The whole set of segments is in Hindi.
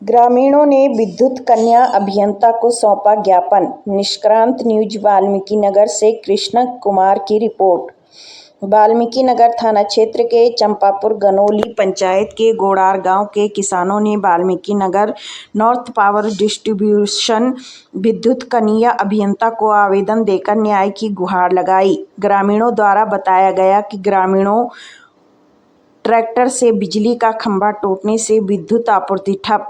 ग्रामीणों ने विद्युत कन्या अभियंता को सौंपा ज्ञापन। निष्क्रांत न्यूज वाल्मीकिनगर से कृष्ण कुमार की रिपोर्ट। वाल्मीकिनगर थाना क्षेत्र के चंपापुर गनौली पंचायत के गोड़ार गांव के किसानों ने वाल्मीकिनगर नॉर्थ पावर डिस्ट्रीब्यूशन विद्युत कन्या अभियंता को आवेदन देकर न्याय की गुहार लगाई। ग्रामीणों द्वारा बताया गया कि ग्रामीणों ट्रैक्टर से बिजली का खंभा टूटने से विद्युत आपूर्ति ठप,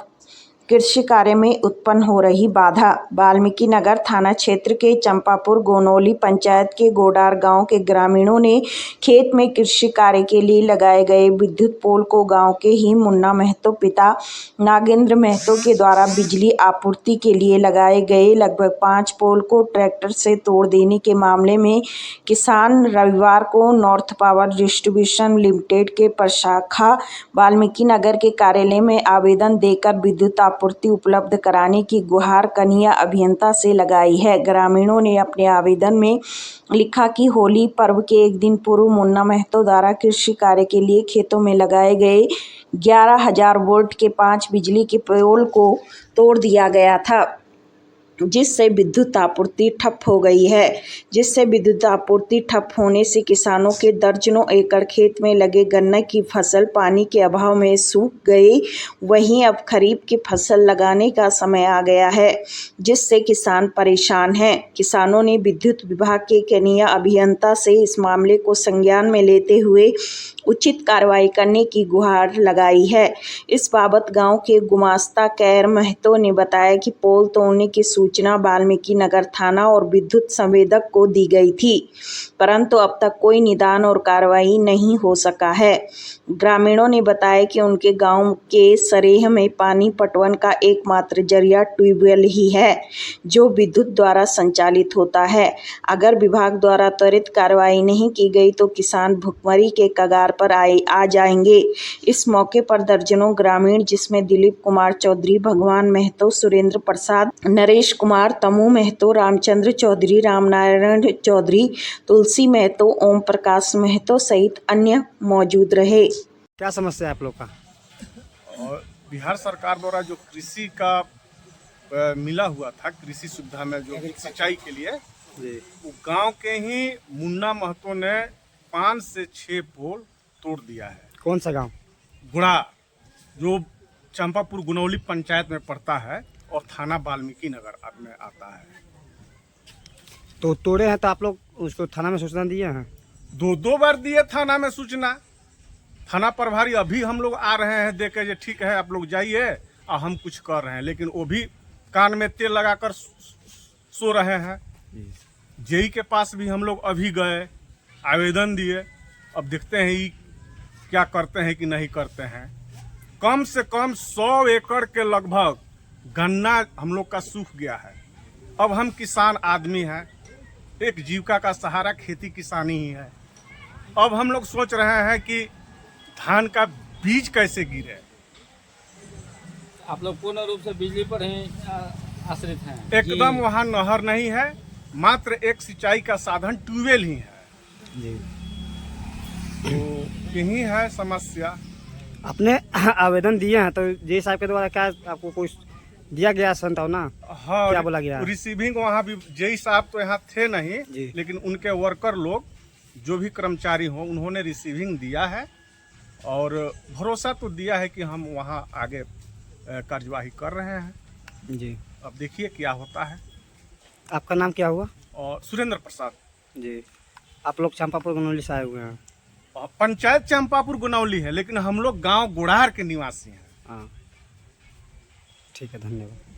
कृषि कार्य में उत्पन्न हो रही बाधा। वाल्मीकिनगर थाना क्षेत्र के चंपापुर गोनौली पंचायत के गोडार गांव के ग्रामीणों ने खेत में कृषि कार्य के लिए लगाए गए विद्युत पोल को गांव के ही मुन्ना महतो पिता नागेंद्र महतो के द्वारा बिजली आपूर्ति के लिए लगाए गए लगभग 5 पोल को ट्रैक्टर से तोड़ देने के मामले में किसान रविवार को नॉर्थ पावर डिस्ट्रीब्यूशन लिमिटेड के प्रशाखा वाल्मीकिनगर के कार्यालय में आवेदन देकर विद्युत आपूर्ति उपलब्ध कराने की गुहार कन्या अभियंता से लगाई है। ग्रामीणों ने अपने आवेदन में लिखा कि होली पर्व के एक दिन पूर्व मुन्ना महतो द्वारा कृषि कार्य के लिए खेतों में लगाए गए 11,000 वोल्ट के 5 बिजली के पोल को तोड़ दिया गया था, जिससे विद्युत आपूर्ति ठप हो गई है। जिससे विद्युत आपूर्ति ठप होने से किसानों के दर्जनों एकड़ खेत में लगे गन्ने की फसल पानी के अभाव में सूख गई। वहीं अब खरीफ की फसल लगाने का समय आ गया है, जिससे किसान परेशान हैं। किसानों ने विद्युत विभाग के कन्या अभियंता से इस मामले को संज्ञान में लेते हुए उचित कार्रवाई करने की गुहार लगाई है। इस बाबत गांव के गुमास्ता कैर महतो ने बताया कि पोल तोड़ने की सूचना वाल्मीकिनगर थाना और विद्युत संवेदक को दी गई थी, परंतु अब तक कोई निदान और कार्रवाई नहीं हो सका है। ग्रामीणों ने बताया कि उनके गांव के सरेह में पानी पटवन का एकमात्र जरिया ट्यूबवेल ही है, जो विद्युत द्वारा संचालित होता है। अगर विभाग द्वारा त्वरित कार्रवाई नहीं की गई तो किसान भुखमरी के कगार पर आ जाएंगे। इस मौके पर दर्जनों ग्रामीण, जिसमें दिलीप कुमार चौधरी, भगवान महतो, सुरेंद्र प्रसाद, नरेश कुमार, तमू महतो, रामचंद्र चौधरी, रामनारायण चौधरी, तुलसी महतो, ओम प्रकाश महतो सहित अन्य मौजूद रहे। क्या समस्या है आप लोग का? और बिहार सरकार द्वारा जो कृषि का मिला हुआ था, कृषि सुविधा में जो सिंचाई के लिए, वो गांव के ही मुन्ना महतो ने 5 से 6 पोल तोड़ दिया है। कौन सा गांव? गुड़ा, जो चंपापुर गुनौली पंचायत में पड़ता है और थाना वाल्मीकिनगर में आता है। तो तोड़े हैं तो आप लोग उसको थाना में सूचना दिए हैं? 2 बार दिए थाना में सूचना। थाना प्रभारी अभी हम लोग आ रहे हैं देखे जे ठीक है आप लोग जाइए और हम कुछ कर रहे हैं, लेकिन वो भी कान में तेल लगाकर सो रहे हैं। जेई के पास भी हम लोग अभी गए, आवेदन दिए। अब देखते हैं ये क्या करते हैं कि नहीं करते हैं। कम से कम 100 एकड़ के लगभग गन्ना हम लोग का सूख गया है। अब हम किसान आदमी हैं, एक जीविका का सहारा खेती किसानी ही है। अब हम लोग सोच रहे हैं कि धान का बीज कैसे गिरे। आप लोग पूर्ण रूप से बिजली पर ही आश्रित हैं? एकदम वहाँ नहर नहीं है, मात्र एक सिंचाई का साधन ट्यूबवेल ही है जी। तो यही है समस्या। आपने आवेदन दिए हैं तो जे साहब के द्वारा क्या आपको कुछ दिया गया संतावना? हाँ, क्या बोला गया? रिसीविंग वहाँ भी जेई साहब तो यहाँ थे नहीं, लेकिन उनके वर्कर लोग जो भी कर्मचारी हो उन्होंने रिसीविंग दिया है और भरोसा तो दिया है कि हम वहाँ आगे कार्यवाही कर रहे हैं जी। अब देखिए क्या होता है। आपका नाम क्या हुआ? और सुरेंद्र प्रसाद जी। आप लोग चंपापुर गनौली से आए हुए हैं? पंचायत चंपापुर गुनौली है, लेकिन हम लोग गांव गोड़ार के निवासी हैं। हाँ, ठीक है, धन्यवाद।